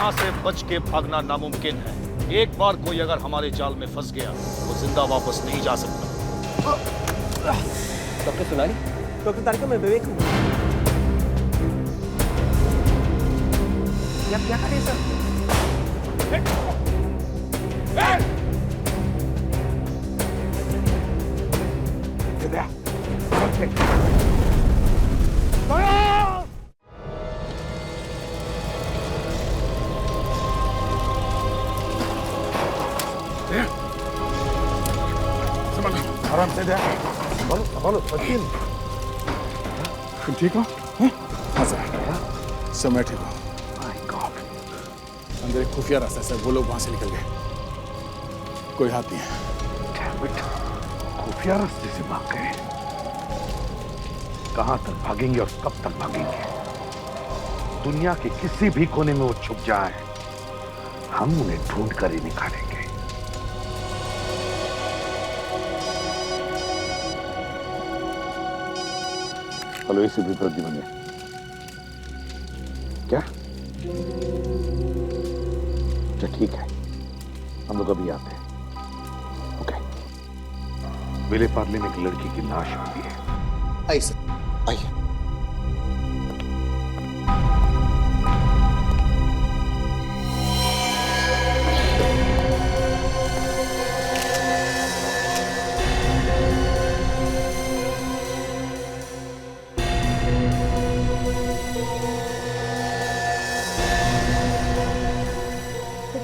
यहाँ से बच के भागना नामुमकिन है। एक बार कोई अगर हमारे जाल में फंस गया तो जिंदा वापस नहीं जा सकता। डॉक्टर सोनाली, डॉक्टर तारिका, मैं विवेक हूँ। आप क्या कर रहे हैं सर? आराम से बोलो बोलो वकील, तुम ठीक हो? हाँ सर, सब मैं ठीक हूँ। अंदर एक खुफिया रास्ता है सर, वो लोग वहां से निकल गए, कोई हाथ नहीं है। खुफिया रास्ते से भाग गए? कहां तक भागेंगे और कब तक भागेंगे? दुनिया के किसी भी कोने में वो छुप जाए, हम उन्हें ढूंढ कर ही निकालेंगे। हेलो, इसी भी प्रद्युम्न है क्या? अच्छा ठीक है, हम लोग अभी आते हैं। ओके। विले पार्ले में एक लड़की की लाश मिली है। आइए सर, आइए।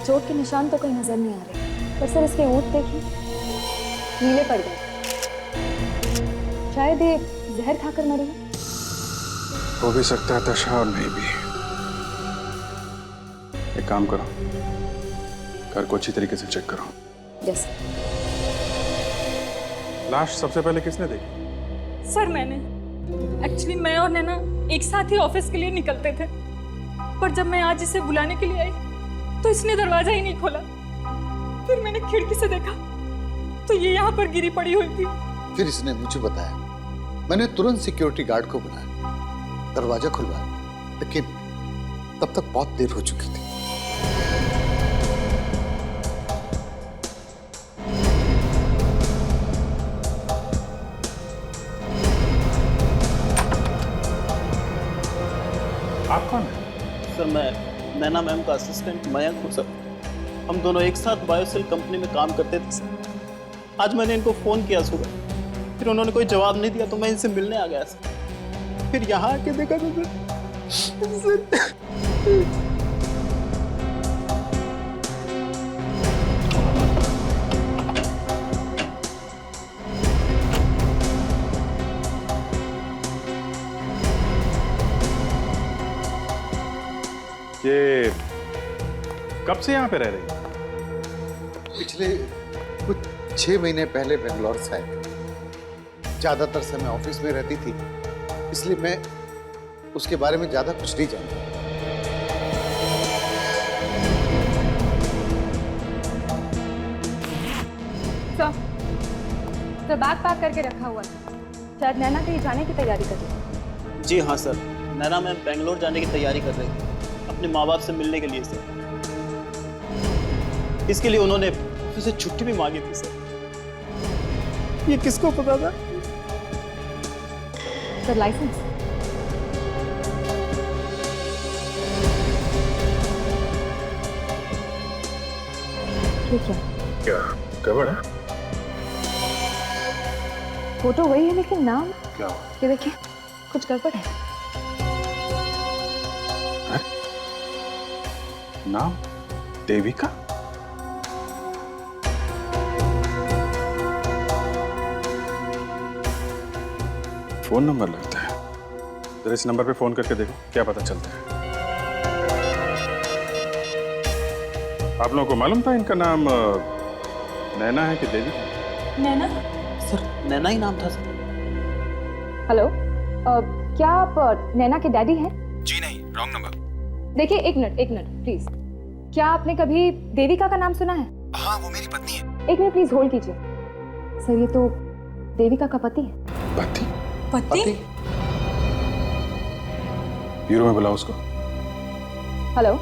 चोट के निशान तो कहीं नजर नहीं आ रहे, पर सर इसके ऊँट देखिए, नीले पड़ गए। शायद ये जहर खाकर मरी है। हो भी सकता है तशा, और नहीं भी। एक काम करो, घर को अच्छी तरीके से चेक करो। यस। लाश सबसे पहले किसने देखी? सर मैंने, एक्चुअली मैं और नैना एक साथ ही ऑफिस के लिए निकलते थे, पर जब मैं आज इसे बुलाने के लिए आई तो इसने दरवाजा ही नहीं खोला। फिर मैंने खिड़की से देखा तो ये यहाँ पर गिरी पड़ी हुई थी। फिर इसने मुझे बताया, मैंने तुरंत सिक्योरिटी गार्ड को बुलाया, दरवाजा खुलवाया, लेकिन तब तक बहुत देर हो चुकी थी। आप कौन है? सर मैं नैना मैम का असिस्टेंट मयंक हूँ सर। हम दोनों एक साथ बायोसेल कंपनी में काम करते थे सर। आज मैंने इनको फ़ोन किया सुबह, फिर उन्होंने कोई जवाब नहीं दिया तो मैं इनसे मिलने आ गया सर। फिर यहाँ आके देखा तो सर ये कब से यहाँ पे रह रही है? पिछले कुछ 6 महीने पहले बेंगलोर से आए थे। ज्यादातर समय ऑफिस में रहती थी, इसलिए मैं उसके बारे में ज्यादा कुछ नहीं जानता। तो बैग पैक करके रखा हुआ था, शायद नैना कहीं जाने की तैयारी कर रही है। जी हाँ सर, नैना मैम बेंगलोर जाने की तैयारी कर रही थी अपने माँ बाप से मिलने के लिए सर। इसके लिए उन्होंने उसे छुट्टी भी मांगी थी सर। ये किसको पता था? Sir licence. ठीक है, क्या गड़बड़ है? फोटो वही है लेकिन नाम क्या? ये देखिए, कुछ गड़बड़ है। नाम देविका? फोन नंबर लगता है, जरा इस नंबर पे फोन करके देखो, क्या पता चलता है। आप लोगों को मालूम था इनका नाम नैना है कि देवी? नैना? सर नैना ही नाम था सर। हेलो, क्या आप नैना के डैडी हैं? जी नहीं, रॉन्ग नंबर। देखिए एक मिनट प्लीज। क्या आपने कभी देविका का नाम सुना है? हाँ, वो मेरी पत्नी है। एक मिनट प्लीज होल्ड कीजिए। सर ये तो देविका का पति है। पति? पति? ब्यूरो में बुलाओ उसको। हेलो,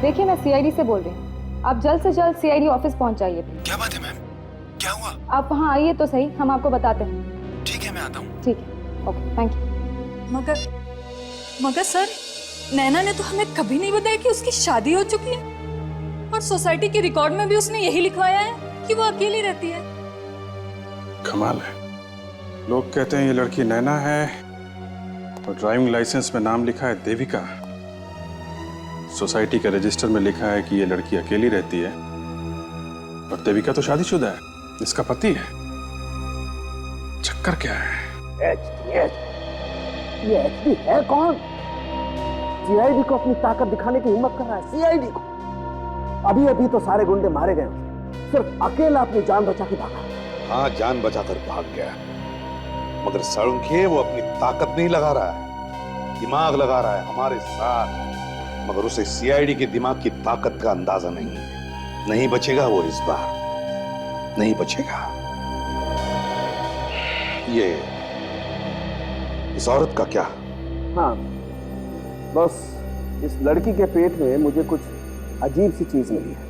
देखिए मैं सीआईडी से बोल रही हूँ, आप जल्द से जल्द सीआईडी ऑफिस पहुंच जाइए। क्या बात है मैम, क्या हुआ? आप वहाँ आइए तो सही, हम आपको बताते हैं। ठीक है मैं आता हूँ। ठीक है, ओके, थैंक यू। मगर सर, नैना ने तो हमें कभी नहीं बताया कि उसकी शादी हो चुकी है, और सोसाइटी के रिकॉर्ड में भी उसने यही लिखवाया है कि वो अकेली रहती है। कमाल है, लोग कहते हैं ये लड़की नैना है और ड्राइविंग लाइसेंस में नाम लिखा है देविका। सोसाइटी के रजिस्टर में लिखा है कि ये लड़की अकेली रहती है, और देविका तो शादीशुदा है, इसका पति है। चक्कर क्या है? ये एचडी है कौन? सीआईडी को अपनी ताकत दिखाने की हिम्मत कर रहा है। सीआईडी को अभी अभी तो सारे गुंडे मारे गए, सिर्फ अकेला अपनी जान बचा के भागा। हाँ, जान बचाकर भाग गया, मगर सड़ुंखे वो अपनी ताकत नहीं लगा रहा है, दिमाग लगा रहा है हमारे साथ। मगर उसे सीआईडी के दिमाग की ताकत का अंदाजा नहीं है। नहीं बचेगा वो इस बार, नहीं बचेगा। ये इस औरत का क्या? हाँ, बस इस लड़की के पेट में मुझे कुछ अजीब सी चीज मिली है।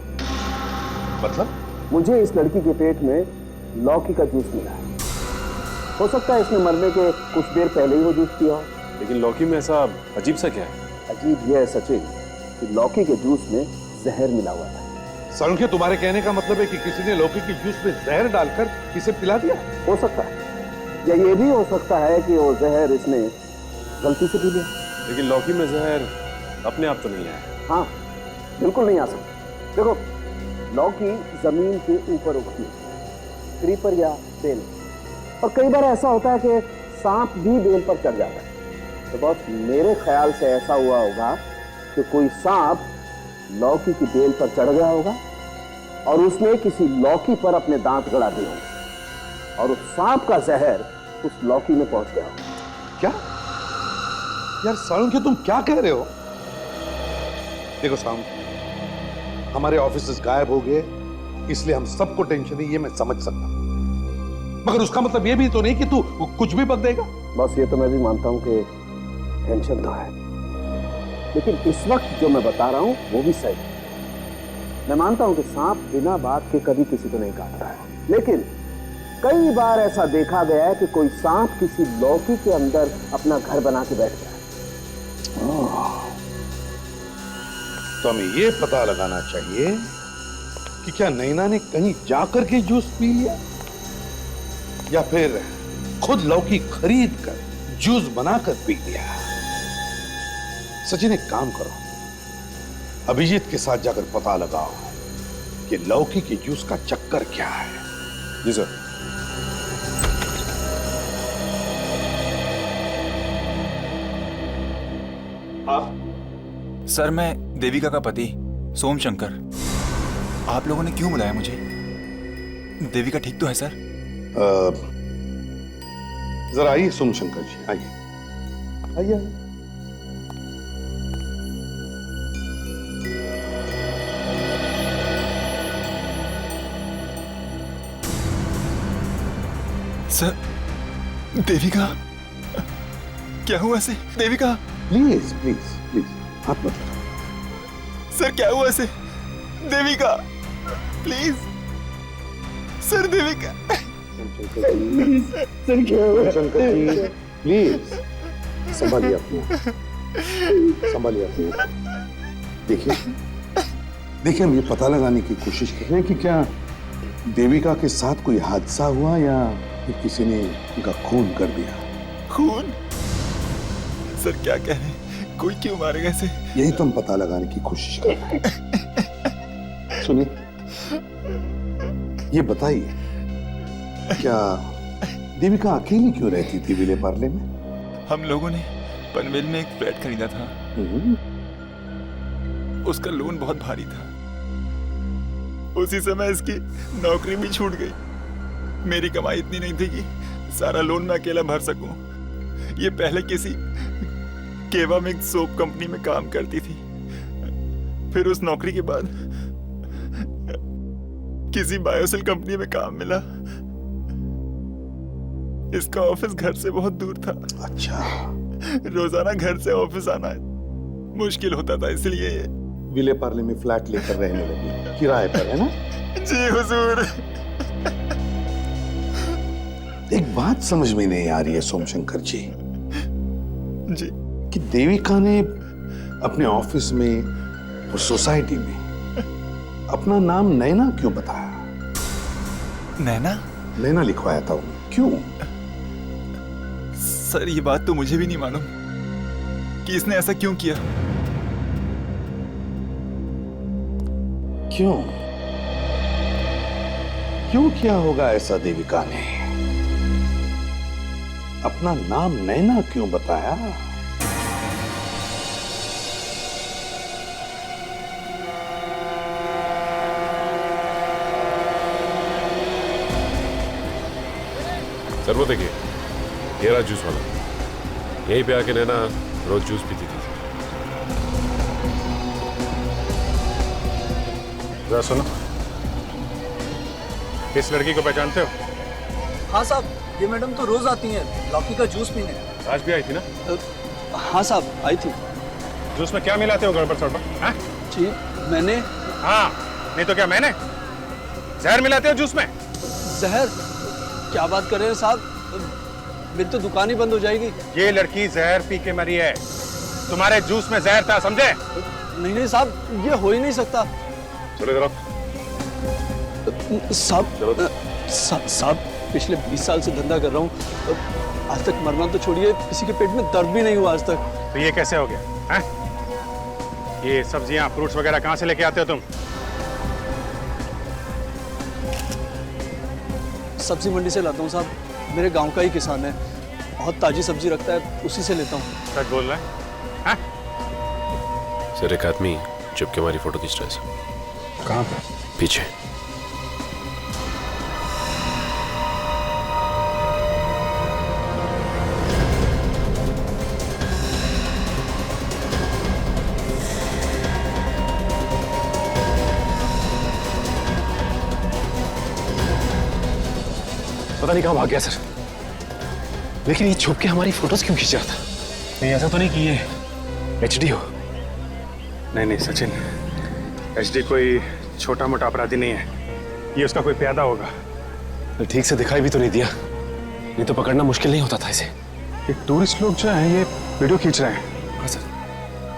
मतलब? मुझे इस लड़की के पेट में लौकी का जूस मिला है। हो सकता है इसने मरने के कुछ देर पहले ही वो जूस पिया हो। लेकिन लौकी में ऐसा अजीब सा क्या है? अजीब यह है सचिन कि लौकी के जूस में जहर मिला हुआ था। सड़ुंखे, तुम्हारे कहने का मतलब है कि किसी ने लौकी के जूस में जहर डालकर इसे पिला दिया? हो सकता है, या ये भी हो सकता है कि वो जहर इसने गलती से पी लिया। लेकिन लौकी में जहर अपने आप तो नहीं आया। हाँ, बिल्कुल नहीं आ सकता। देखो, लौकी जमीन के ऊपर उगती है, क्रीपर या बेल, और कई बार ऐसा होता है कि सांप भी बेल पर चढ़ जाता है। तो बस मेरे ख्याल से ऐसा हुआ होगा कि कोई सांप लौकी की बेल पर चढ़ गया होगा और उसने किसी लौकी पर अपने दांत गड़ा दिए होंगे, और उस सांप का जहर उस लौकी में पहुंच गया होगा। क्या यार सड़ुंखे, तुम क्या कह रहे हो? देखो साउंड, हमारे ऑफिसेस गायब हो गए, इसलिए हम सबको टेंशन है, ये मैं समझ सकता हूं। मगर उसका मतलब ये भी तो नहीं कि तू कुछ भी बक देगा। बस ये तो मैं भी मानता हूं कि टेंशन तो है, लेकिन इस वक्त जो मैं बता रहा हूं वो भी सही है। मैं मानता हूं कि सांप बिना बात के कभी किसी को नहीं काटता है, लेकिन कई बार ऐसा देखा गया है कि कोई सांप किसी लौकी के अंदर अपना घर बना के बैठ गया। तो हमें ये पता लगाना चाहिए कि क्या नैना ने कहीं जाकर के जूस पी लिया, या फिर खुद लौकी खरीद कर जूस बनाकर पी लिया। सचिन, एक काम करो, अभिजीत के साथ जाकर पता लगाओ कि लौकी के जूस का चक्कर क्या है। जी सर। आप? सर, मैं देविका का पति सोम शंकर। आप लोगों ने क्यों बुलाया मुझे? देविका ठीक तो है सर? जरा आइए सोम शंकर जी, आइए आइए आइए। सर, देविका, क्या हुआ से? देविका, प्लीज प्लीज प्लीज, आप मत। सर क्या हुआ से? Devika, please sir, Devika. Sir क्या हुआ? शंकर जी प्लीज संभालिए अपने, संभालिए अपने। देखिए देखिए, हम ये पता लगाने की कोशिश कर रहे हैं कि क्या देविका के साथ कोई हादसा हुआ या फिर किसी ने उनका खून कर दिया। खून? सर क्या कह रहे हैं? कोई क्यों मारेगा इसे? यही तो हम पता लगाने की कोशिश कर रहे हैं। सुनिए, ये बताइए, क्या देविका अकेली क्यों रहती थी विले पार्ले में? हम लोगों ने पनवेल में एक फ्लैट खरीदा था। उसका लोन बहुत भारी था। उसी समय इसकी नौकरी भी छूट गई। मेरी कमाई इतनी नहीं थी कि सारा लोन मैं अकेला भर सकूं। ये पहले किसी केवा मिक्स सोप कंपनी में काम करती थी, फिर उस नौकरी के बाद किसी बायोसेल कंपनी में काम मिला। इसका ऑफिस घर से बहुत दूर था। अच्छा। रोजाना घर से ऑफिस आना मुश्किल होता था, इसलिए विले पार्ले में फ्लैट लेकर रहने लगी, किराए पर, है ना? जी हुजूर। एक बात समझ में नहीं आ रही है सोमशंकर जी, जी कि देविका ने अपने ऑफिस में और सोसाइटी में अपना नाम नैना क्यों बताया? नैना? नैना लिखवाया था उन्हें, क्यों? सर ये बात तो मुझे भी नहीं मालूम कि इसने ऐसा क्यों किया। क्यों क्यों किया होगा ऐसा देविका ने? अपना नाम नैना क्यों बताया? सर वो देखिए, ये रहा जूस वाला। यहीं पे आके नैना रोज जूस पीती थी। जरा सुनो, इस लड़की को पहचानते हो? हाँ साहब, ये मैडम तो रोज आती हैं लौकी का जूस पीने। आज भी आई थी ना? हाँ साहब, आई थी। जूस में क्या मिलाते हो गड़बड़ सड़बड़? हाँ जी मैंने। हाँ, नहीं तो क्या मैंने? जहर मिलाते हो जूस में? जहर? क्या बात कर रहे हैं साहब, मेरी तो दुकान ही बंद हो जाएगी। ये लड़की जहर पी के मरी है, तुम्हारे जूस में जहर था, समझे? नहीं नहीं साहब, ये हो ही नहीं सकता। चलो जरा। साहब पिछले 20 साल से धंधा कर रहा हूँ, आज तक मरना तो छोड़िए, किसी के पेट में दर्द भी नहीं हुआ आज तक। तो ये कैसे हो गया? हैं? ये सब्जियां फ्रूट्स वगैरह कहाँ से लेके आते हो तुम? सब्जी मंडी से लाता हूँ साहब, मेरे गांव का ही किसान है, बहुत ताजी सब्जी रखता है, उसी से लेता हूँ। सच बोल रहे हैं? सर एक आदमी चुप के हमारी फोटो खींच रहा है। कहाँ पे? पीछे। पता नहीं कहाँ भाग गया सर, लेकिन ये छुप के हमारी फोटोज क्यों खींच रहा था? नहीं ऐसा तो नहीं कि ये एचडी हो? नहीं सचिन, एचडी कोई छोटा मोटा अपराधी नहीं है, ये उसका कोई प्यादा होगा। ठीक से दिखाई भी तो नहीं दिया, नहीं तो पकड़ना मुश्किल नहीं होता था इसे। ये टूरिस्ट लोग जो हैं ये वीडियो खींच रहे हैं। हाँ सर,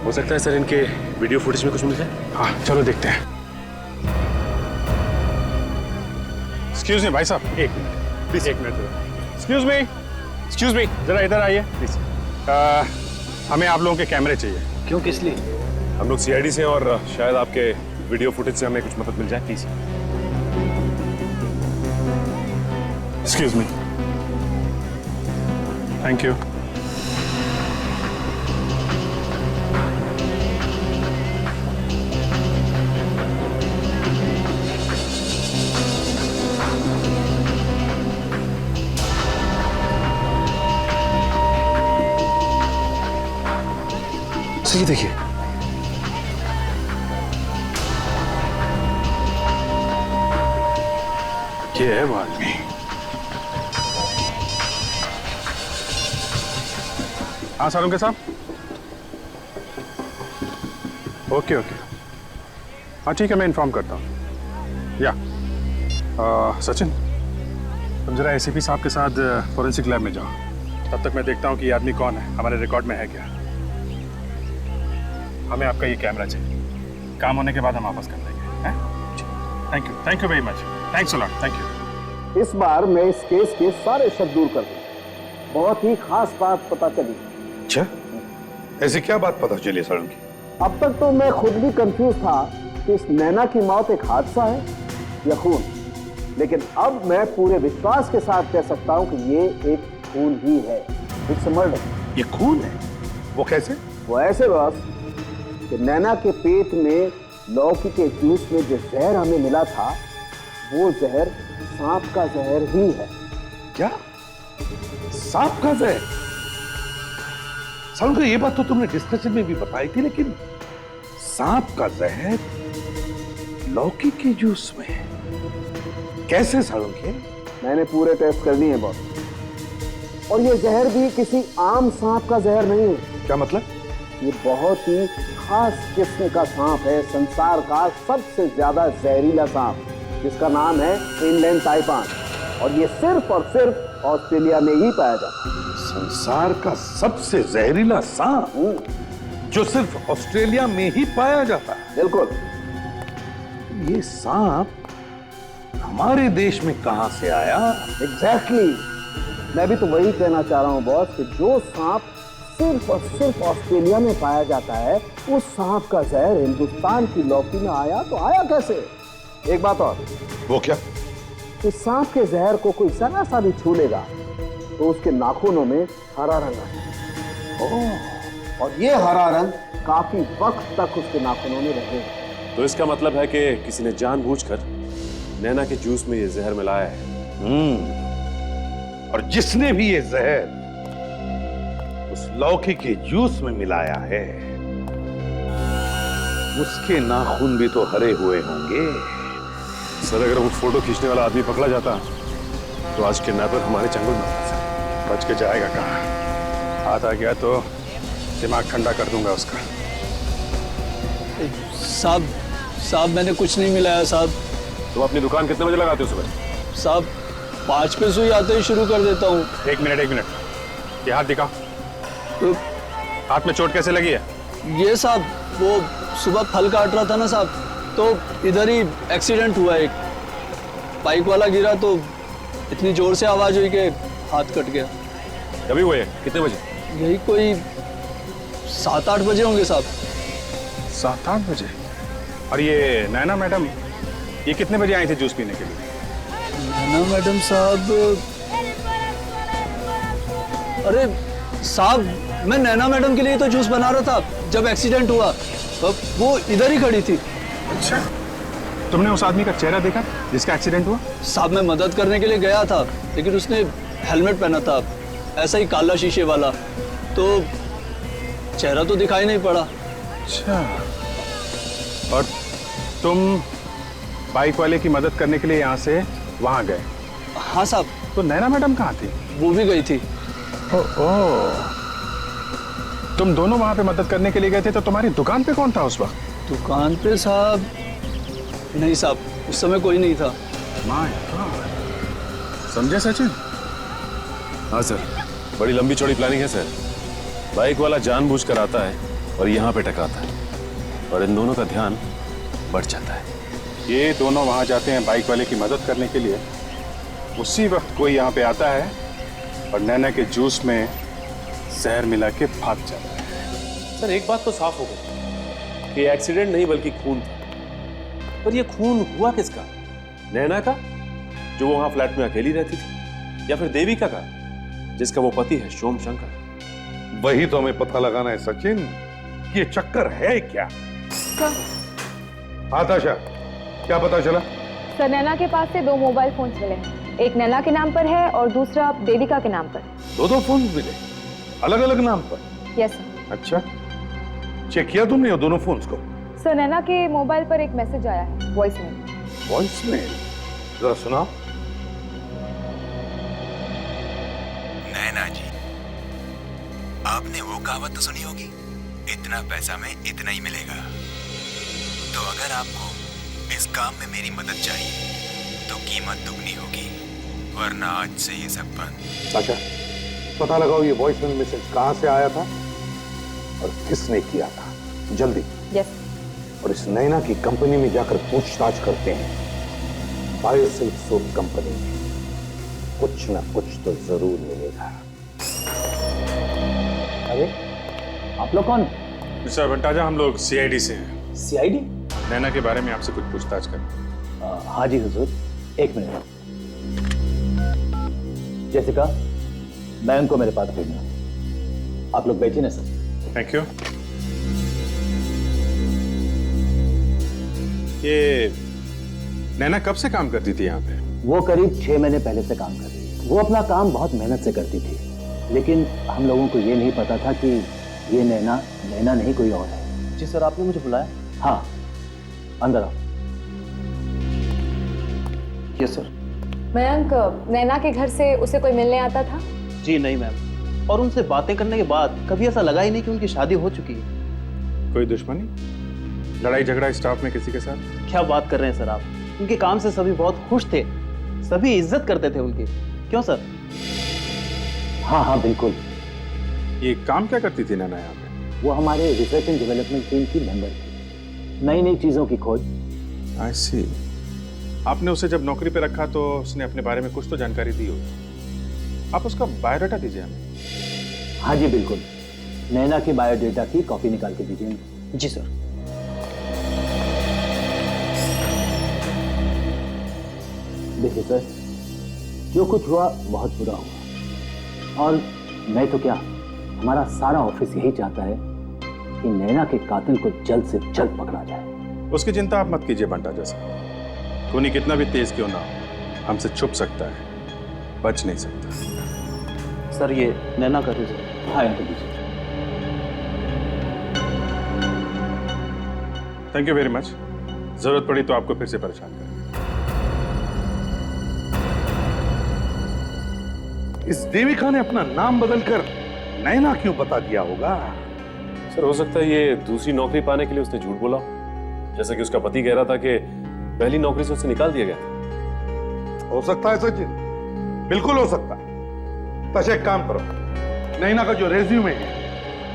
हो सकता है सर इनके वीडियो फुटेज में कुछ मिल जाए। हाँ चलो देखते हैं। एक्सक्यूज मी भाई साहब, एक मिनट प्लीज, एक मिनट। एक्सक्यूज मी, जरा इधर आइए प्लीज। हमें आप लोगों के कैमरे चाहिए। क्यों, किस लिए? हम लोग सीआईडी से और शायद आपके वीडियो फुटेज से हमें कुछ मदद मिल जाए please. Excuse me, thank you. ये देखिए, ये है वो आदमी। हाँ सालुंके साहब, ओके। हाँ ठीक है, मैं इन्फॉर्म करता हूँ। या सचिन, तुम जरा एसीपी साहब के साथ फॉरेंसिक लैब में जाओ, तब तक मैं देखता हूँ कि ये आदमी कौन है, हमारे रिकॉर्ड में है क्या। हमें आपका ये कैमरा चाहिए, काम होने के बाद हम वापस कर देंगे। Thank you very much, thanks a lot, thank you. इस बार मैं इस केस के सारे शक दूर कर दूं। बहुत ही खास बात पता चली। अच्छा, ऐसी क्या बात पता चली सालुंके? अब तक तो मैं खुद भी कंफ्यूज था कि इस नैना की मौत एक हादसा है या खून, लेकिन अब मैं पूरे विश्वास के साथ कह सकता हूं कि ये एक खून ही है, इट्स मर्डर। ये खून है? वो कैसे? वो ऐसे बस कि नैना के पेट में लौकी के जूस में जो जहर हमें मिला था, वो जहर सांप का जहर ही है। क्या? सांप का जहर? सालुंके, ये बात तो तुमने डिस्कशन में भी बताई थी, लेकिन सांप का जहर लौकी के जूस में कैसे सालुंके? मैंने पूरे टेस्ट कर लिए हैं बॉस, और ये जहर भी किसी आम सांप का जहर नहीं है। क्या मतलब? ये बहुत ही खास किस्म का सांप है, संसार का सबसे ज्यादा जहरीला सांप, जिसका नाम है इंडियन ताइपान, और ये सिर्फ और सिर्फ ऑस्ट्रेलिया में ही पाया जाता है। संसार का सबसे जहरीला सांप जो सिर्फ ऑस्ट्रेलिया में ही पाया जाता है। बिल्कुल। ये सांप हमारे देश में कहां से आया? एग्जैक्टली। मैं भी तो वही कहना चाह रहा हूं बॉस, कि जो सांप सिर्फ और सिर्फ ऑस्ट्रेलिया में पाया जाता है, उस सांप का जहर हिंदुस्तान की लौकी में आया तो आया कैसे? एक बात और। वो क्या? इस सांप के जहर को कोई जरा सा भी छू लेगा तो उसके नाखूनों में हरा रंग आएगा, और ये हरा रंग काफी वक्त तक उसके नाखूनों में रहेगा। तो इसका मतलब है कि किसी ने जानबूझकर नैना के जूस में ये जहर मिलाया है। और जिसने भी ये जहर उस लौकी के जूस में मिलाया है, उसके नाखून भी तो हरे हुए होंगे। सर, अगर वो फोटो खींचने वाला आदमी पकड़ा जाता तो आज किडनैपर हमारे चंगुल में होता सर। बच के जाएगा कहाँ? हाथ आ गया तो दिमाग ठंडा कर दूंगा उसका। साहब मैंने कुछ नहीं मिलाया साहब। तुम अपनी दुकान कितने बजे लगाते हो सुबह? साहब 5 पे सुई आते ही शुरू कर देता हूँ। एक मिनट, ये हाथ दिखाओ। तो हाथ में चोट कैसे लगी है? ये साहब वो सुबह फल काट रहा था ना साहब, तो इधर ही एक्सीडेंट हुआ। एक बाइक वाला गिरा तो इतनी जोर से आवाज हुई कि हाथ कट गया। कभी हुए? कितने बजे? यही कोई 7-8 बजे होंगे साहब। 7-8 बजे? और ये नैना मैडम, ये कितने बजे आई थी जूस पीने के लिए? नैना मैडम साहब, अरे साहब मैं नैना मैडम के लिए तो जूस बना रहा था जब एक्सीडेंट हुआ, वो इधर ही खड़ी थी। अच्छा, तुमने उस आदमी का चेहरा देखा जिसका एक्सीडेंट हुआ? साहब मैं मदद करने के लिए गया था, लेकिन उसने हेलमेट पहना था, ऐसा ही काला शीशे वाला, तो चेहरा तो दिखाई नहीं पड़ा। अच्छा, और तुम बाइक वाले की मदद करने के लिए यहाँ से वहाँ गए? हाँ साहब। तो नैना मैडम कहाँ थी? वो भी गई थी। तुम दोनों वहाँ पे मदद करने के लिए गए थे, तो तुम्हारी दुकान पे कौन था उस वक्त? दुकान पे साहब नहीं साहब, उस समय कोई नहीं था। माय गॉड, समझे सचिन? हाँ सर, बड़ी लंबी चौड़ी प्लानिंग है सर। बाइक वाला जानबूझकर आता है और यहाँ पे टकराता है, और इन दोनों का ध्यान बढ़ जाता है। ये दोनों वहाँ जाते हैं बाइक वाले की मदद करने के लिए, उसी वक्त कोई यहाँ पे आता है और नैना के जूस में जहर मिला के भाग जाता है। सर एक बात तो साफ हो गई कि एक्सीडेंट नहीं बल्कि खून था। पर ये खून हुआ किसका? नैना का, जो वहां फ्लैट में अकेली रहती थी, या फिर देविका का, जिसका वो पति है सोम शंकर? वही तो हमें पता लगाना है सचिन, ये चक्कर है क्या? आताशा, क्या पता चला? सर नैना के पास से 2 मोबाइल फोन्स मिले हैं, एक नैना के नाम पर है और दूसरा देविका के नाम पर। 2 फोन मिले, अलग अलग नाम पर? Yes sir. अच्छा, चेक किया तुमने ये दोनों फोन्स को? सर नैना के मोबाइल पर एक मैसेज आया है, वॉइस मेल। Voice mail? जरा सुनाओ। नैना जी, आपने वो कहावत तो सुनी होगी, इतना पैसा में इतना ही मिलेगा। तो अगर आपको इस काम में मेरी मदद चाहिए तो कीमत दुगनी होगी, वरना आज से ये सब बंद। अच्छा, पता लगाओ ये वॉइस मेल मैसेज कहां से आया था और किसने किया था, जल्दी। यस। और इस नैना की कंपनी में जाकर पूछताछ करते हैं, बायोसिल्क सोप कंपनी में कुछ ना कुछ तो जरूर मिलेगा। अरे आप लोग कौन? मिस्टर भट्टाजा, हम लोग सीआईडी से हैं। सीआईडी? नैना के बारे में आपसे कुछ पूछताछ करनी। हाँ जी हुजूर, एक मिनट। जैसिका, मैम को मेरे पास भेजना। आप लोग बैठिए ना सर। Thank you. ये नैना कब से काम करती थी यहाँ पे? वो करीब 6 महीने पहले से काम कर रही थी। वो अपना काम बहुत मेहनत से करती थी, लेकिन हम लोगों को ये नहीं पता था कि ये नैना नहीं कोई और है। जी सर, आपने मुझे बुलाया? हाँ, अंदर आओ। Yes sir. मयंक, नैना के घर से उसे कोई मिलने आता था? जी नहीं मैम, और उनसे बातें करने के बाद कभी ऐसा लगा ही नहीं कि उनकी शादी हो चुकी है। कोई दुश्मनी, लड़ाई झगड़ा स्टाफ में किसी के साथ? क्या बात कर रहे हैं सर आप? उनके काम से सभी बहुत खुश थे, सभी इज्जत करते थे उनकी। क्यों सर? हाँ हाँ बिल्कुल। ये काम क्या करती थी नैना यहाँ पे? वो हमारे रिसर्च एंड डेवलपमेंट टीम की मेंबर थी, नई नई चीजों की खोज। आई सी। आपने उसे जब नौकरी पे रखा तो उसने अपने बारे में कुछ तो जानकारी दी होगी। आप उसका बायोडाटा दीजिए हमें। हाँ जी बिल्कुल, नैना की बायोडेटा की कॉपी निकाल के दीजिए। जी सर। देखिए सर, जो कुछ हुआ बहुत बुरा हुआ, और मैं तो क्या, हमारा सारा ऑफिस यही चाहता है कि नैना के कातिल को जल्द से जल्द पकड़ा जाए। उसकी चिंता आप मत कीजिए बंटा जैसा। खूनी कितना भी तेज क्यों ना हो, हमसे छुप सकता है, बच नहीं सकता। सर ये नैना का रिजल्ट। हाँ इनको दीजिए। Thank you very much. जरूरत पड़ी तो आपको फिर से परेशान करेंगे। इस देविका ने अपना नाम बदलकर नैना क्यों बता दिया होगा? सर हो सकता है ये दूसरी नौकरी पाने के लिए उसने झूठ बोला, जैसा कि उसका पति कह रहा था कि पहली नौकरी से उसे निकाल दिया गया था। हो सकता है सचिन, बिल्कुल हो सकता है। तो एक काम करो, नैना का जो रेज्यूमे है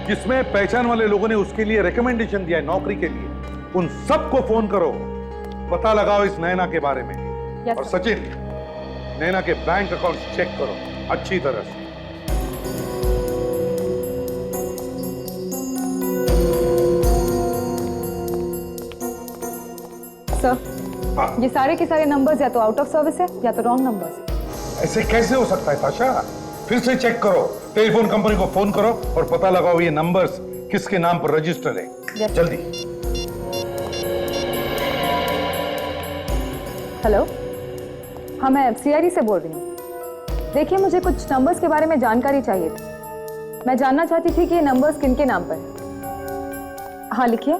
जिसमें पहचान वाले लोगों ने उसके लिए रिकमेंडेशन दिया है नौकरी के लिए, उन सबको फोन करो, पता लगाओ इस नैना के बारे में। और सचिन, नैना के बैंक अकाउंट चेक करो अच्छी तरह से। सर, ये सारे के सारे नंबर्स या तो आउट ऑफ सर्विस है या तो रॉन्ग नंबर्स। ऐसे कैसे हो सकता है ताशा? फिर से चेक करो, टेलीफोन कंपनी को फोन करो और पता लगाओ ये नंबर्स किसके नाम पर रजिस्टर है। जल्दी। हेलो, हाँ मैं सीआईडी से बोल रही हूँ। देखिए मुझे कुछ नंबर्स के बारे में जानकारी चाहिए थी। मैं जानना चाहती थी कि ये नंबर्स किनके नाम पर है। हाँ लिखिए,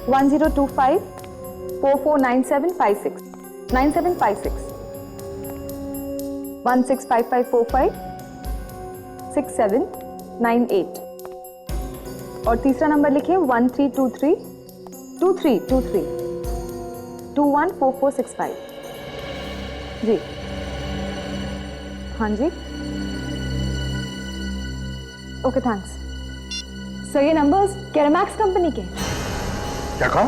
1025 449756 9756 165545 6798 और तीसरा नंबर लिखिए 1323 2323 214465। जी हाँ जी, ओके थैंक्स सर। ये नंबर्स केरामैक्स कंपनी के। क्या कहा?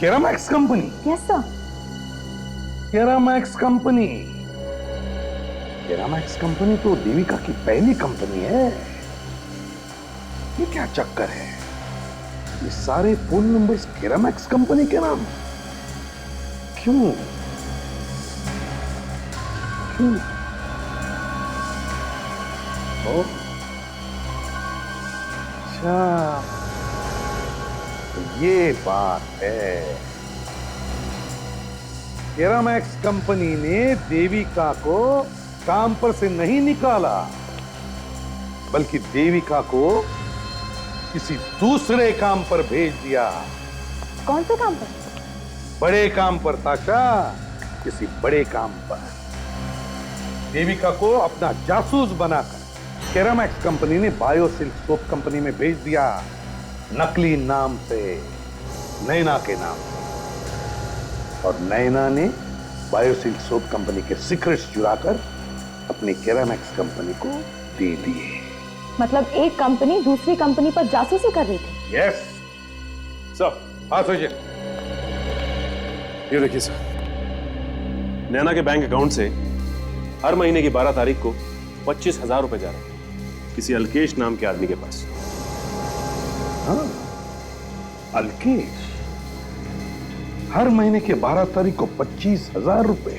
Keramax company? Yes sir. Keramax company? Keramax company तो देविका की पहली कंपनी है। ये क्या चक्कर है? ये सारे फोन नंबर्स केरामैक्स कंपनी के नाम? क्यों? क्यों? अच्छा, तो ये बात है। केरामैक्स कंपनी ने देविका को काम पर से नहीं निकाला, बल्कि देविका को किसी दूसरे काम पर भेज दिया। कौन से काम पर? बड़े काम पर ताशा, किसी बड़े काम पर। देविका को अपना जासूस बनाकर केरामैक्स कंपनी ने बायोसिल्क सोप कंपनी में भेज दिया, नकली नाम से, नैना के नाम से। और नैना ने बायोसिल्क सोप कंपनी के सीक्रेट्स चुराकर अपनी केरामैक्स कंपनी को दे दिए। मतलब एक कंपनी दूसरी कंपनी पर जासूसी कर रही थी? Yes sir. हाँ सुजित, ये देखिए सर, नैना के बैंक अकाउंट से हर महीने की 12 तारीख को 25,000 रुपए जा रहे हैं किसी अल्केश नाम के आदमी के पास। हाँ, अल्केश हर महीने के 12 तारीख को 25,000 रुपए।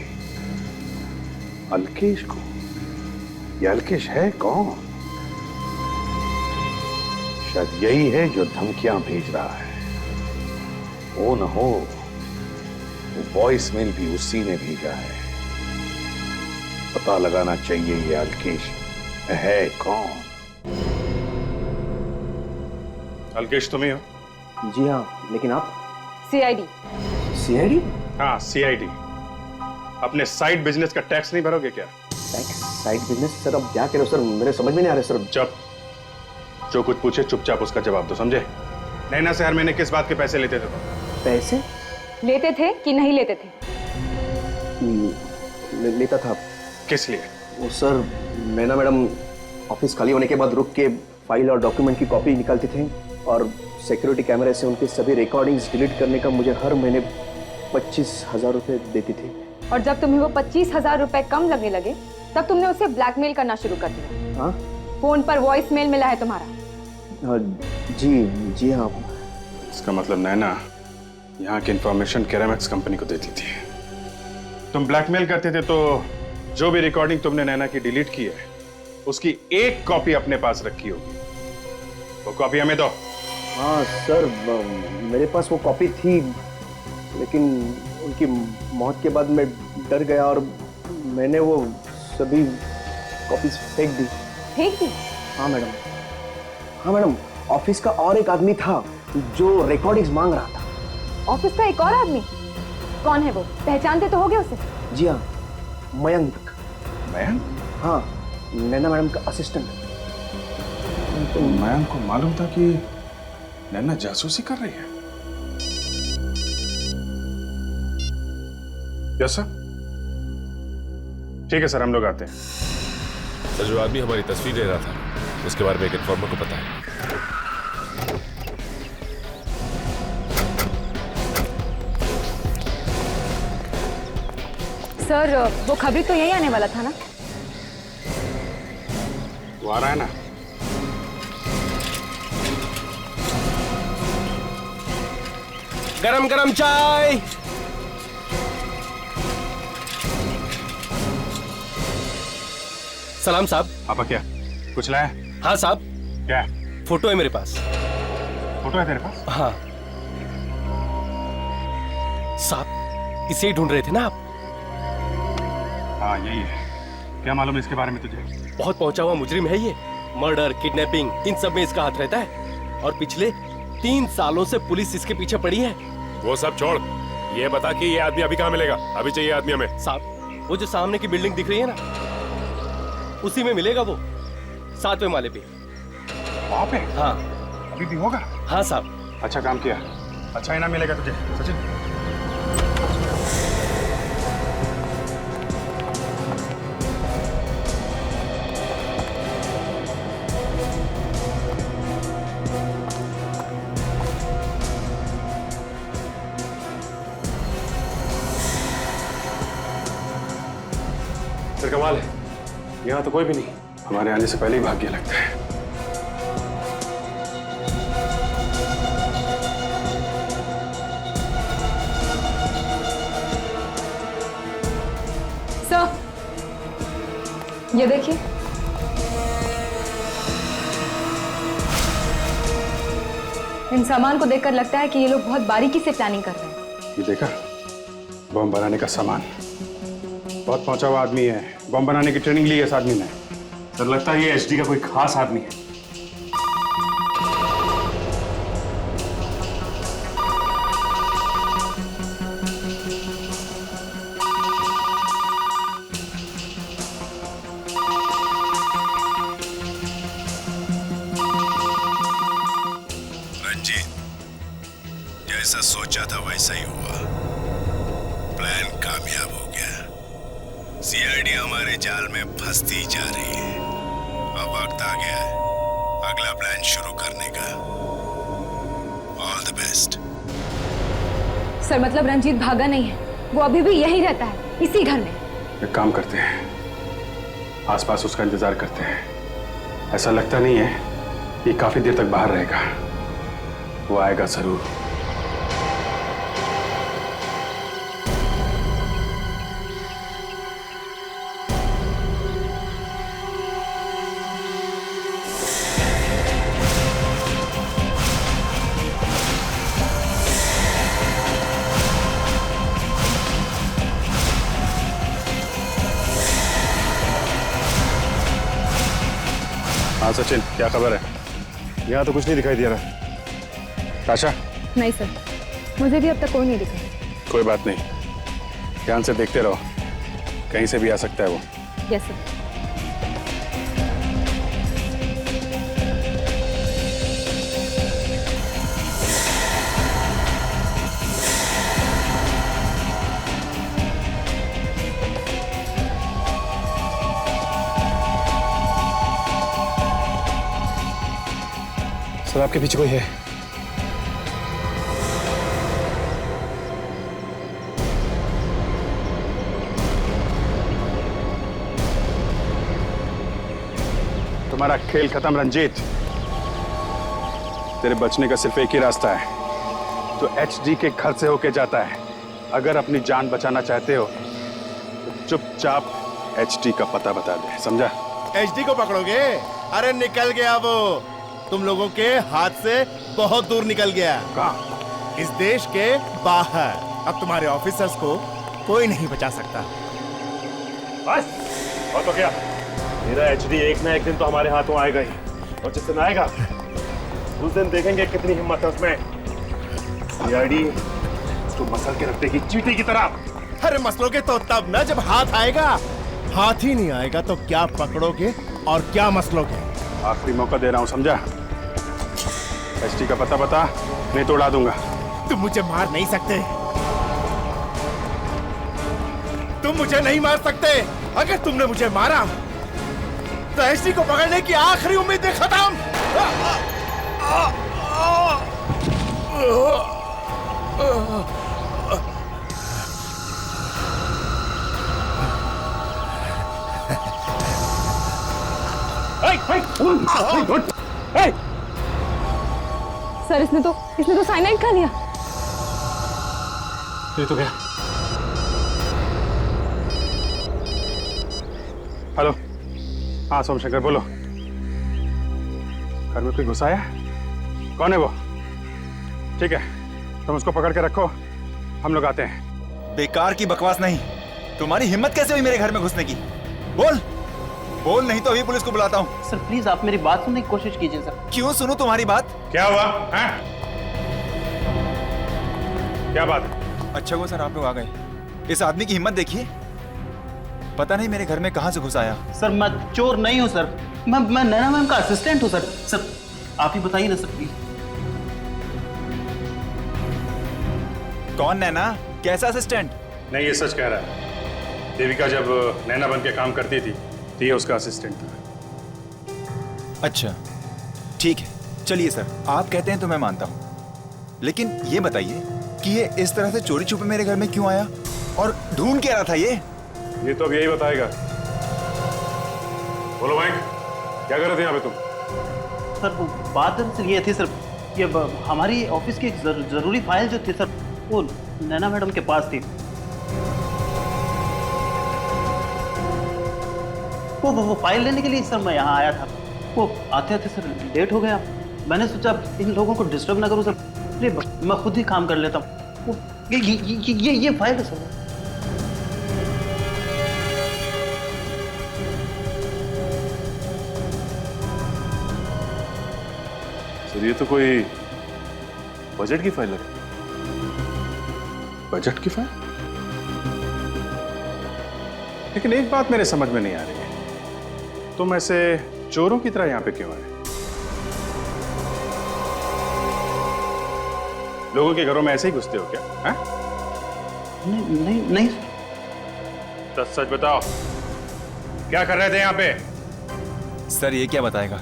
अल्केश को? ये अल्केश है कौन? शायद यही है जो धमकियां भेज रहा है। वो न हो वो वॉइस मेल भी उसी ने भेजा है। पता लगाना चाहिए ये अल्केश है कौन। अल्केश तुम्हें हो? जी हाँ, लेकिन आप? सीआईडी। सीआईडी? हाँ सीआईडी। अपने साइड बिजनेस का टैक्स नहीं भरोगे क्या? Side business? सर अब क्या करें सर, मेरे समझ में नहीं आ रहा सर। जब जो कुछ पूछे चुपचाप उसका जवाब दो, समझे? नैना से हर महीने किस बात के पैसे लेते थे तुम? पैसे लेते थे कि नहीं लेते थे? लेता था। किस लिए? वो सर, नैना मैडम ऑफिस खाली होने के बाद रुक के फाइल और डॉक्यूमेंट की कॉपी निकालते थे और सिक्योरिटी कैमरे से उनके सभी रिकॉर्डिंग्स डिलीट करने का मुझे हर महीने 25,000 रुपए देती थी। और जब तुम्हें वो 25,000 रुपए कम लगने लगे तब तुमने उसे ब्लैकमेल करना शुरू कर दिया। हाँ? फोन पर वॉइस मेल मिला है तुम्हारा? जी हाँ। इसका मतलब नैना यहाँ की इंफॉर्मेशन केरामेक्स कंपनी को देती थी। तुम ब्लैकमेल करते थे तो जो भी रिकॉर्डिंग तुमने नैना की डिलीट की है उसकी एक कॉपी अपने पास रखी होगी। वो कॉपी हमें दो। हाँ सर, मेरे पास वो कॉपी थी, लेकिन उनकी मौत के बाद मैं डर गया और मैंने वो सभी कॉपीज फेंक दी। फेंक दी? हाँ मैडम, ऑफिस का और एक आदमी था जो रिकॉर्डिंग्स मांग रहा था। ऑफिस का एक और आदमी? कौन है वो? पहचानते तो होगे उसे? जी हाँ, मयंक। मयंक? हाँ, नैना मैडम का असिस्टेंट। तो मयंक को मालूम था कि नैना जासूसी कर रही है। Yes sir. ठीक है सर, हम लोग आते हैं। सर, जो आदमी हमारी तस्वीर ले रहा था उसके बारे में एक इन्फॉर्मर को पता है। सर, वो खबरी तो यही आने वाला था ना? वो आ रहा है ना? गरम गरम चाय। सलाम साहब। आपा क्या कुछ लाया? हाँ साहब। क्या? फोटो है मेरे पास। फोटो है तेरे पास? हाँ साहब, इसे ही ढूंढ रहे थे ना आप? हाँ यही है। क्या मालूम इसके बारे में तुझे? बहुत पहुंचा हुआ मुजरिम है ये। मर्डर, किडनैपिंग, इन सब में इसका हाथ रहता है और पिछले 3 सालों से पुलिस इसके पीछे पड़ी है। वो सब छोड़, ये बता कि ये आदमी अभी कहाँ मिलेगा? अभी चाहिए आदमी हमें। साहब, वो जो सामने की बिल्डिंग दिख रही है ना, उसी में मिलेगा वो, 7वें माले पे। वहाँ पे? हाँ। अभी भी होगा? हाँ साहब। अच्छा काम किया, अच्छा इनाम मिलेगा तुझे सचिन। सर कमाल है, यहाँ तो कोई भी नहीं। हमारे आने से पहले ही भाग गया लगता है। सर, ये देखिए। इन सामान को देखकर लगता है कि ये लोग बहुत बारीकी से प्लानिंग कर रहे हैं। ये देखा, बम बनाने का सामान। बहुत पहुंचा हुआ आदमी है, बम बनाने की ट्रेनिंग ली है इस आदमी ने। सर लगता है ये एचडी का कोई खास आदमी है। रंजीत, जैसा सोचा था वैसा ही हुआ। प्लान कामयाब हो गया। सीआईडी हमारे जाल में फंसती जा रही है। अब वक्त आ गया है अगला प्लान शुरू करने का। All the best. सर, मतलब रंजीत भागा नहीं है, वो अभी भी यही रहता है, इसी घर में। एक काम करते हैं, आसपास उसका इंतजार करते हैं। ऐसा लगता नहीं है कि काफी देर तक बाहर रहेगा। वो आएगा जरूर। हाँ सचिन, क्या खबर है? यहाँ तो कुछ नहीं दिखाई दे रहा। आशा? नहीं सर, मुझे भी अब तक कोई नहीं दिखा। कोई बात नहीं, ध्यान से देखते रहो, कहीं से भी आ सकता है वो। Yes sir. मतलब आपके पीछे कोई है? तुम्हारा खेल खत्म रंजीत। तेरे बचने का सिर्फ एक ही रास्ता है, तो एचडी के घर से होके जाता है। अगर अपनी जान बचाना चाहते हो तो चुपचाप एचडी का पता बता दे, समझा? एचडी को पकड़ोगे? अरे निकल गया वो, तुम लोगों के हाथ से बहुत दूर निकल गया। कहाँ? इस देश के बाहर। अब तुम्हारे ऑफिसर्स को कोई नहीं बचा सकता। बस और तो क्या, मेरा एचडी एक ना एक दिन तो हमारे हाथों आएगा ही, और जिस दिन आएगा उस दिन देखेंगे कितनी हिम्मत है उसमें। सीआईडी उसको मसल के रख देगी चींटी की तरह। अरे मसलोगे तो तब ना जब हाथ आएगा। हाथ ही नहीं आएगा तो क्या पकड़ोगे और क्या मसलोगे? आखिरी मौका दे रहा हूं, समझा? एचडी का पता बता, नहीं तो उड़ा दूंगा। तुम मुझे मार नहीं सकते, तुम मुझे नहीं मार सकते। अगर तुमने मुझे मारा तो एचडी को पकड़ने की आखिरी उम्मीदें खत्म। सर इसने तो साइनाइड खा लिया। ये तो क्या? हेलो, हाँ सोमशंकर बोलो। घर में कोई घुसा है? कौन है वो? ठीक है, तुम उसको पकड़ के रखो, हम लोग आते हैं। बेकार की बकवास नहीं। तुम्हारी हिम्मत कैसे हुई मेरे घर में घुसने की? बोल बोल, नहीं तो अभी पुलिस को बुलाता हूँ। सर प्लीज आप मेरी बात सुनने की कोशिश कीजिए सर। क्यों सुनूं तुम्हारी बात? क्या हुआ है? क्या बात? अच्छा हुआ सर आप लोग आ गए। इस आदमी की हिम्मत देखिए, पता नहीं मेरे घर में कहां से घुस आया। सर मैं चोर नहीं हूं सर, मैं नैना मैम का असिस्टेंट हूं सर। सर आप ही बताइए ना सर प्लीज। कौन नैना? कैसा असिस्टेंट? नहीं, ये सच कह रहा है। देविका जब नैना बन के काम करती थी तो ये उसका असिस्टेंट था। अच्छा ठीक है, चलिए सर आप कहते हैं तो मैं मानता हूँ, लेकिन ये बताइए कि ये इस तरह से चोरी छुपे मेरे घर में क्यों आया और ढूंढ क्या रहा था ये तो अब यही बताएगा। बोलो माइक, क्या कर रहे थे यहाँ पे तुम? सर वो बात दरअसल ये थी सर, ये हमारी ऑफिस की एक जरूरी फाइल जो थी सर, वो नैना मैडम के पास थी। वो फाइल लेने के लिए सर मैं यहाँ आया था। वो आते आते सर लेट हो गया। मैंने सोचा इन लोगों को डिस्टर्ब ना करूँ सर, इसलिए मैं खुद ही काम कर लेता हूँ। ये फाइल है सर। सर ये तो कोई बजट की फाइल है। बजट की फाइल? लेकिन एक बात मेरे समझ में नहीं आ रही है, तुम ऐसे चोरों की तरह यहाँ पे क्यों आए? लोगों के घरों में ऐसे ही घुसते हो क्या? है? नहीं तो सच बताओ, क्या कर रहे थे यहाँ पे? सर ये क्या बताएगा,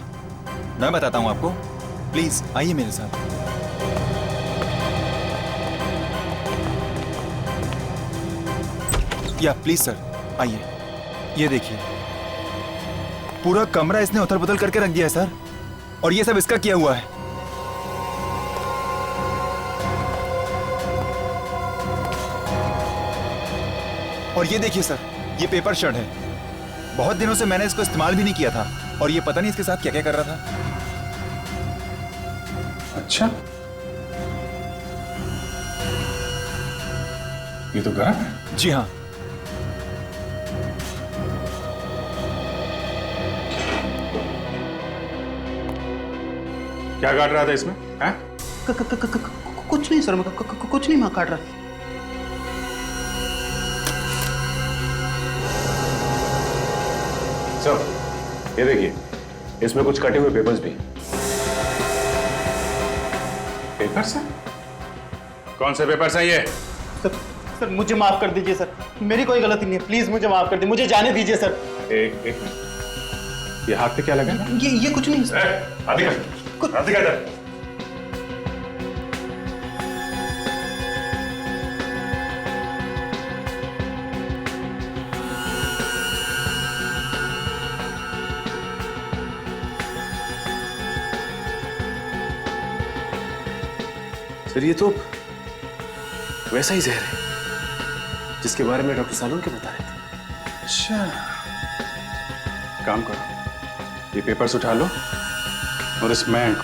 मैं बताता हूँ आपको। प्लीज आइए मेरे साथ। या प्लीज सर आइए, ये देखिए पूरा कमरा इसने उथल पुथल करके रख दिया है सर, और ये सब इसका किया हुआ है। और ये देखिए सर, ये पेपर शर्ट है, बहुत दिनों से मैंने इसको इस्तेमाल भी नहीं किया था, और ये पता नहीं इसके साथ क्या क्या कर रहा था। अच्छा, ये तो गन है। जी हाँ। क्या काट रहा था इसमें? हैं? कुछ नहीं सर, कुछ नहीं मैं काट रहा। सर ये देखिए, इसमें कुछ कटे हुए पेपर्स भी। पेपर्स हैं? कौन से पेपर्स हैं ये? सर मुझे माफ कर दीजिए सर, मेरी कोई गलती नहीं है, प्लीज मुझे माफ कर दीजिए, मुझे जाने दीजिए सर। एक मिनट, ये हाथ पे क्या लगा? ये कुछ नहीं सर। हाथ दिखा इधर। सर ये तो वैसा ही जहर है जिसके बारे में डॉक्टर सालोन के बता रहे थे। अच्छा, काम करो, ये पेपर्स उठा लो और इस मैन को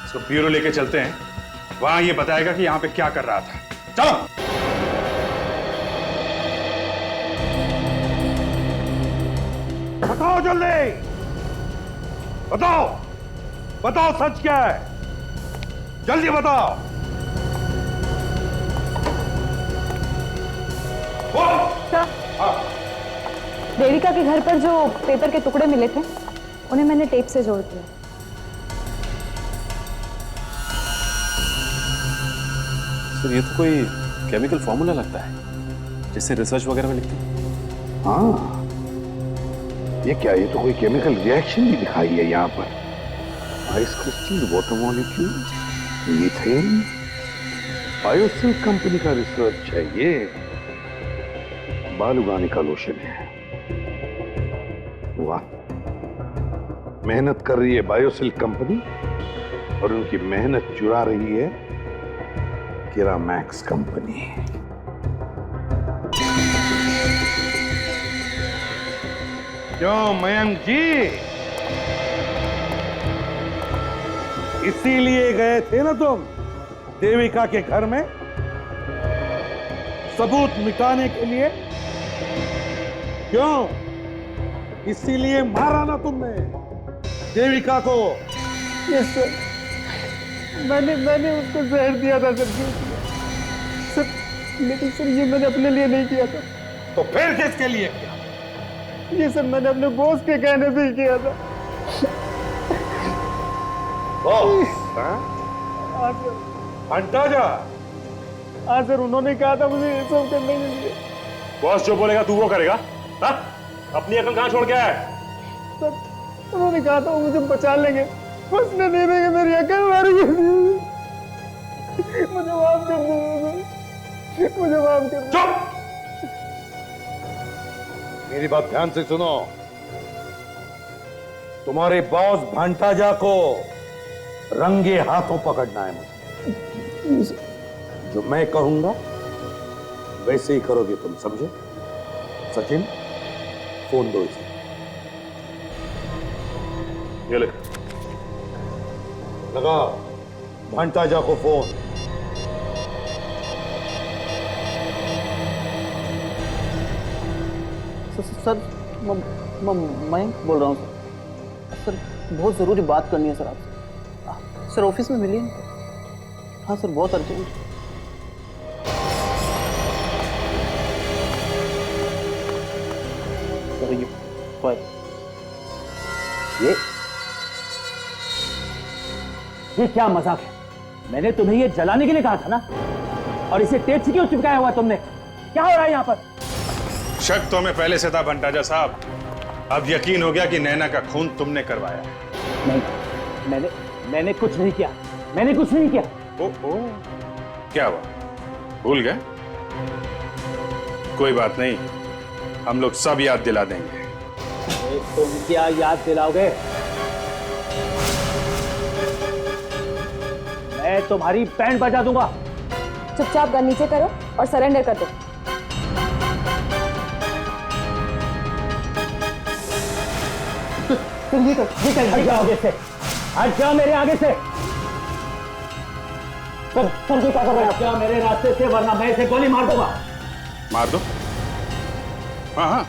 इसको ब्यूरो लेके चलते हैं। वहां ये बताएगा कि यहाँ पे क्या कर रहा था। चलो। बताओ जल्दी, बताओ बताओ सच क्या है, जल्दी बताओ। देविका के घर पर जो पेपर के टुकड़े मिले थे उन्हें मैंने टेप से जोड़ दिया। सर ये तो कोई केमिकल फॉर्मूला लगता है जिससे रिसर्च वगैरह में लिखते हैं। हाँ, ये क्या, ये तो कोई केमिकल रिएक्शन भी दिखाई है यहाँ पर। Ice crystal, water molecule, methane, Biocell company का रिसर्च है ये। बाल उगाने का लोशन है। वाह, मेहनत कर रही है बायोसेल कंपनी और उनकी मेहनत चुरा रही है केरामैक्स कंपनी। क्यों मयंक जी, इसीलिए गए थे ना तुम देविका के घर में, सबूत मिटाने के लिए? क्यों, इसीलिए मारा ना तुमने देविका को? यस सर, मैंने उसको जहर दिया था सर, लेकिन सर ये मैंने अपने लिए नहीं किया था। तो फिर किसके लिए किया? ये सर मैंने अपने बॉस के कहने से ही किया था। बॉस? हाँ सर। अंदाजा? हाँ सर, उन्होंने कहा था मुझे ये सब करने के लिए। बॉस जो बोलेगा तू वो करेगा? हाँ? अपनी अकल कहाँ छोड़ के आया है? सर उन्होंने कहा था वो मुझे बचा लेंगे, बचने नहीं देंगे, मेरी अकल मारी गई। मुझे माफ कर दो, मुझे माफ कर दो। चुप! मेरी बात ध्यान से सुनो। तुम्हारे बॉस भंटाजा को रंगे हाथों पकड़ना है मुझे। जो मैं कहूंगा वैसे ही करोगे तुम, समझे? सचिन, फोन दो इसे। ये ले। लगा भंटाजा को फोन। सर मैं बोल रहा हूँ सर। सर बहुत ज़रूरी बात करनी है सर आपसे। सर ऑफिस में मिलिए। हाँ सर, बहुत अर्जेंट। सर ये फाइल, ये क्या मजाक है? मैंने तुम्हें ये जलाने के लिए कहा था ना, और इसे टेप से क्यों चिपकाया हुआ तुमने? क्या हो रहा है यहाँ पर? शक तो हमें पहले से था भंटाजा साहब, अब यकीन हो गया कि नैना का खून तुमने करवाया। नहीं, मैंने कुछ नहीं किया, मैंने कुछ नहीं किया। ओ, क्या हुआ, भूल गए? कोई बात नहीं, हम लोग सब याद दिला देंगे। तुम क्या याद दिलाओगे? मैं तुम्हारी बैंड बजा दूंगा। चुपचाप गन नीचे करो और सरेंडर कर दो। तुम ये हट जाओ आगे से, हट जाओ मेरे आगे से। सर क्या कर रहे हो? हट जाओ मेरे रास्ते से, वरना मैं इसे गोली मार दूंगा। मार दो, हाँ,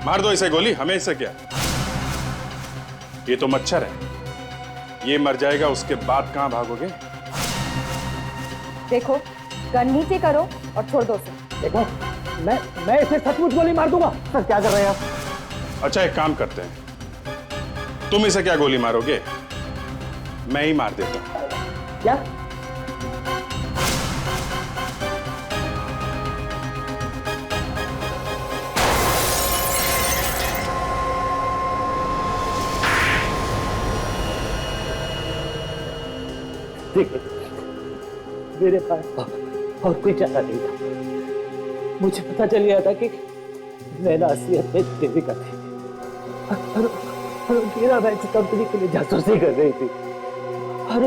मार दो इसे गोली, हमें इससे क्या? ये तो मच्छर है, ये मर जाएगा, उसके बाद कहां भागोगे? देखो, गन नीचे करो और छोड़ दो उसे। देखो, मैं इसे सचमुच गोली मार दूंगा। सर क्या कर रहे हैं आप? अच्छा एक काम करते हैं, तुम इसे क्या गोली मारोगे, मैं ही मार देता हूं। क्या? मेरे पास और कोई चारा नहीं था। मुझे पता चल गया था कि नैना असलियत में देविका थी और केरामैक्स कंपनी के लिए जासूसी कर रही थी, और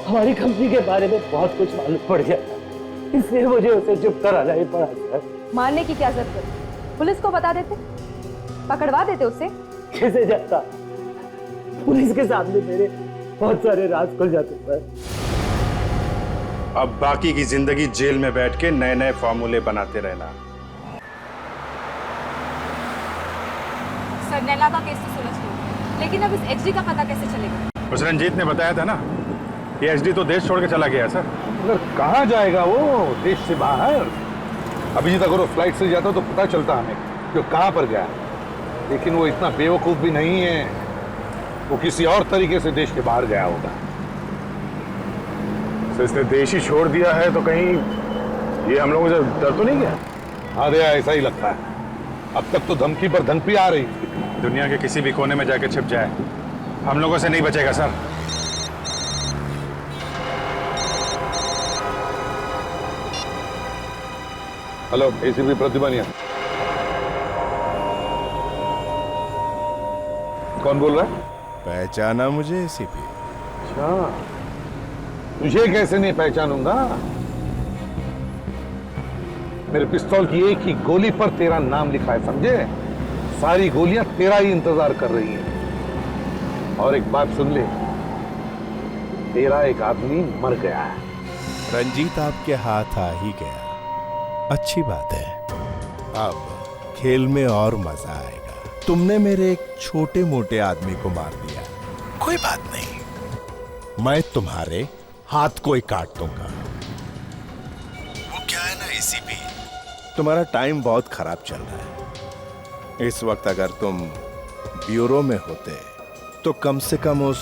हमारी कंपनी के बारे में बहुत कुछ मालूम पड़ गया, इसलिए मुझे उसे चुप कराना ही पड़ा सर। मारने की क्या जरूरत है? पुलिस को बता देते, पकड़वा देते उसे। कैसे जाता? पुलिस के सामने मेरे बहुत सारे राज खुल जाते सर। अब बाकी की जिंदगी जेल में बैठ के नए नए फॉर्मूले बनाते रहना। सर नैना का केस तो सुलझ गया, लेकिन अब इस एचडी का पता कैसे चलेगा? उस रंजीत ने बताया था ना कि एचडी तो देश छोड़ के चला गया सर। मगर कहाँ जाएगा वो? देश से बाहर। अभी तक अगर वो फ्लाइट से जाता तो पता चलता हमें कि कहाँ पर गया, लेकिन वो इतना बेवकूफ भी नहीं है, वो किसी और तरीके से देश के बाहर गया होगा। तो इसने देश ही छोड़ दिया है तो कहीं ये हम लोगों से डर तो नहीं गया? हाँ दया, ऐसा ही लगता है। अब तक तो धमकी पर धमकी आ रही। दुनिया के किसी भी कोने में जाके छिप जाए, हम लोगों से नहीं बचेगा सर। Hello, ACP प्रतिबनिया। कौन बोल रहा है? पहचाना मुझे एसीपी? अच्छा, तुझे कैसे नहीं पहचानूंगा? मेरे पिस्तौल की एक ही गोली पर तेरा नाम लिखा है, समझे? सारी गोलियां तेरा ही इंतजार कर रही हैं। और एक बात सुन ले, तेरा एक आदमी मर गया है। रंजीत आपके हाथ आ ही गया, अच्छी बात है। अब खेल में और मजा आएगा। तुमने मेरे एक छोटे मोटे आदमी को मार दिया, कोई बात नहीं, मैं तुम्हारे हाथ को ही काट दूंगा। वो क्या है ना एसीपी, तुम्हारा टाइम बहुत खराब चल रहा है। इस वक्त अगर तुम ब्यूरो में होते तो कम से कम उस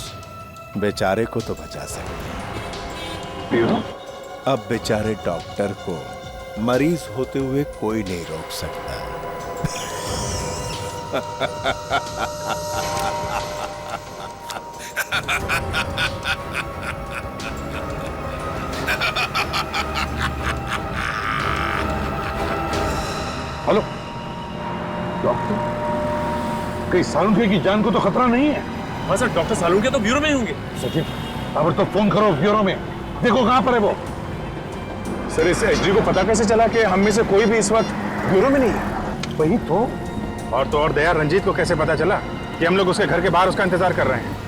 बेचारे को तो बचा सकते। ब्यूरो? अब बेचारे डॉक्टर को मरीज होते हुए कोई नहीं रोक सकता। हेलो डॉक्टर, कहीं सालुंखे की जान को तो खतरा नहीं है? हाँ सर, डॉक्टर सालुंखे तो ब्यूरो में ही होंगे। सचिन, अब तो फोन करो ब्यूरो में, देखो कहां पर है वो। सर इस एचडी को पता कैसे चला कि हम में से कोई भी इस वक्त ब्यूरो में नहीं है? वही तो। और दया, रंजीत को कैसे पता चला कि हम लोग उसके घर के बाहर उसका इंतजार कर रहे हैं?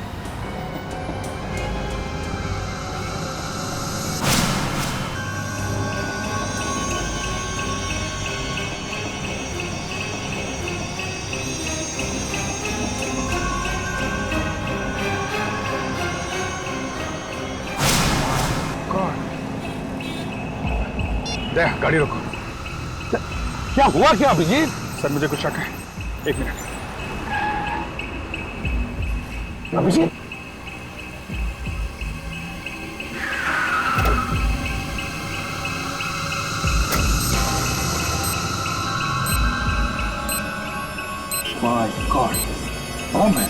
दया, गाड़ी रोको। क्या हुआ क्या अभिजीत? सर मुझे कुछ शक है, एक मिनट। अभिजीत, माय गॉड, बम है।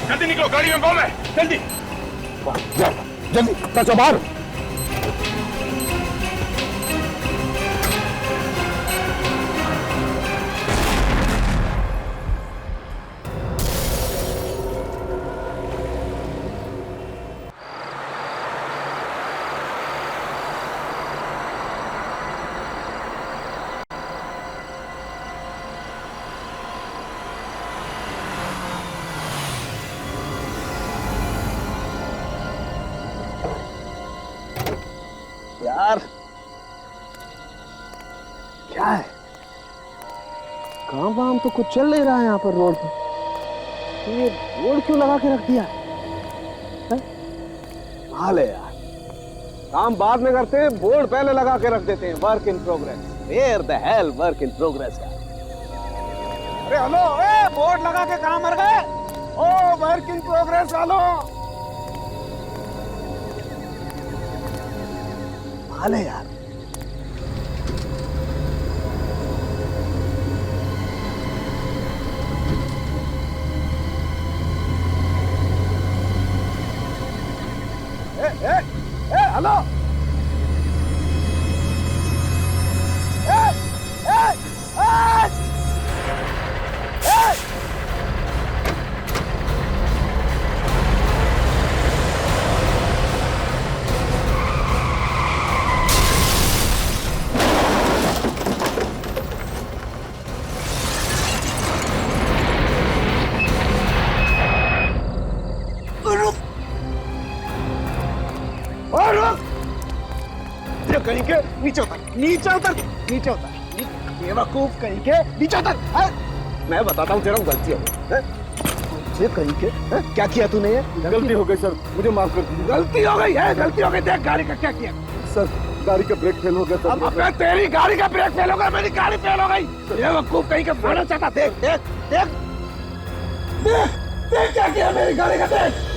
जल्दी निकलो, गाड़ी में बम है, जल्दी जल्दी बचो बाहर। यार क्या है, काम वाम तो कुछ चल नहीं रहा है यहाँ पर रोड पर। ये बोर्ड क्यों लगा के रख दिया है? हाल है यार, काम बाद में करते हैं, बोर्ड पहले लगा के रख देते हैं, work in progress. Where the hell work in progress यार। अरे हेलो, बोर्ड लगा के कहाँ मर गए? ओ वर्क इन प्रोग्रेस वालों, हाल है यार। हेलो, ये कहीं के नीचे उतर, नीचे उतर, नीचे उतर, बेवकूफ कहीं के नीचे उतर। मैं बताता हूँ तेरा गलती हो गई। ये कहीं के क्या किया तूने? ये गलती हो गई सर, मुझे माफ कर दीजिए। गलती हो गई है, गलती हो गई। देख गाड़ी का क्या किया सर, गाड़ी का ब्रेक फेल हो गया सर। अब तेरी गाड़ी का ब्रेक फेल हो गया, मेरी गाड़ी फेल हो गई। ये वकूफ कहीं का फोड़ा चाहता। देख देख देख देख देख क्या किया मेरी गाड़ी का। देख